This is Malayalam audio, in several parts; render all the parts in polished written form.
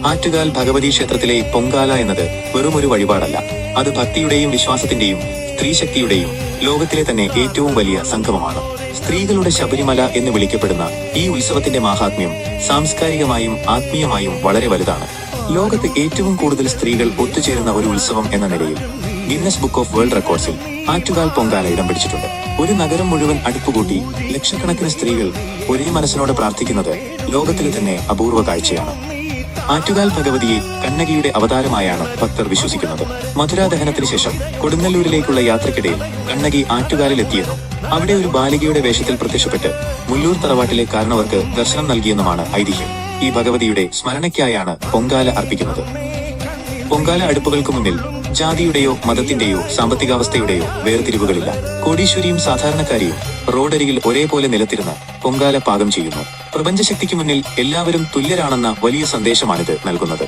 ആറ്റുകാൽ ഭഗവതി ക്ഷേത്രത്തിലെ പൊങ്കാല എന്നത് വെറുമൊരു വഴിപാടല്ല. അത് ഭക്തിയുടെയും വിശ്വാസത്തിന്റെയും സ്ത്രീശക്തിയുടെയും ലോകത്തിലെ തന്നെ ഏറ്റവും വലിയ സംഗമമാണ്. സ്ത്രീകളുടെ ശബരിമല എന്ന് വിളിക്കപ്പെടുന്ന ഈ ഉത്സവത്തിന്റെ മാഹാത്മ്യം സാംസ്കാരികമായും ആത്മീയമായും വളരെ വലുതാണ്. ലോകത്ത് ഏറ്റവും കൂടുതൽ സ്ത്രീകൾ ഒത്തുചേരുന്ന ഒരു ഉത്സവം എന്ന നിലയിൽ ഗിന്നസ് ബുക്ക് ഓഫ് വേൾഡ് റെക്കോർഡ്സിൽ ആറ്റുകാൽ പൊങ്കാല ഇടം പിടിച്ചിട്ടുണ്ട്. ഒരു നഗരം മുഴുവൻ അടുപ്പുകൂട്ടി ലക്ഷക്കണക്കിന് സ്ത്രീകൾ ഒരേ മനസ്സിനോട് പ്രാർത്ഥിക്കുന്നത് ലോകത്തിലെ തന്നെ അപൂർവ കാഴ്ചയാണ്. ആറ്റുകാൽ ഭഗവതിയെ കണ്ണകിയുടെ അവതാരമായാണ് ഭക്തർ വിശ്വസിക്കുന്നത്. മധുരാദഹനത്തിന് ശേഷം കൊടുങ്ങല്ലൂരിലേക്കുള്ള യാത്രക്കിടയിൽ കണ്ണകി ആറ്റുകാലിലെത്തിയെന്നും അവിടെ ഒരു ബാലികയുടെ വേഷത്തിൽ പ്രത്യക്ഷപ്പെട്ട് മുല്ലൂർ തറവാട്ടിലെ കാരണവർക്ക് ദർശനം നൽകിയെന്നുമാണ് ഐതിഹ്യം. ഈ ഭഗവതിയുടെ സ്മരണയ്ക്കായാണ് പൊങ്കാല അർപ്പിക്കുന്നത്. പൊങ്കാല അടുപ്പുകൾക്ക് മുന്നിൽ ജാതിയുടെയോ മതത്തിന്റെയോ സാമ്പത്തികാവസ്ഥയുടെയോ വേർതിരിവുകളില്ല. കോടീശ്വരിയും സാധാരണക്കാരിയും റോഡരികിൽ ഒരേപോലെ നിലത്തിരുന്ന് പൊങ്കാല പാകം ചെയ്യുന്നു. പ്രപഞ്ചശക്തിക്ക് മുന്നിൽ എല്ലാവരും തുല്യരാണെന്ന വലിയ സന്ദേശമാണിത് നൽകുന്നത്.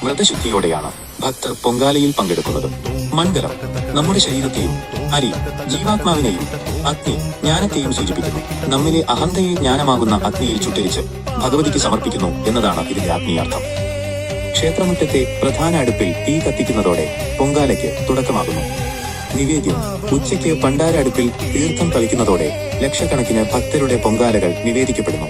വ്രതശുദ്ധിയോടെയാണ് ഭക്തർ പൊങ്കാലയിൽ പങ്കെടുക്കുന്നത്. മണ്ഡലം നമ്മുടെ ശരീരത്തെയും, അരി ജീവാത്മാവിനെയും, അഗ്നി ജ്ഞാനത്തെയും സൂചിപ്പിക്കുന്നു. നമ്മിലെ അഹന്തയെ ജ്ഞാനമാകുന്ന അഗ്നിയിൽ ചുട്ടരിച്ച് ഭഗവതിക്ക് സമർപ്പിക്കുന്നു എന്നതാണ് ഇതിന്റെ ആത്മീയാർത്ഥം. ക്ഷേത്രമുറ്റത്തെ പ്രധാന അടുപ്പിൽ തീ കത്തിക്കുന്നതോടെ പൊങ്കാലയ്ക്ക് തുടക്കമാകുന്നു. നിവേദ്യം ഉച്ചയ്ക്ക് പണ്ടാര അടുപ്പിൽ തീർത്ഥം തളിക്കുന്നതോടെ ലക്ഷക്കണക്കിന് ഭക്തരുടെ പൊങ്കാലകൾ നിവേദിക്കപ്പെടുന്നു.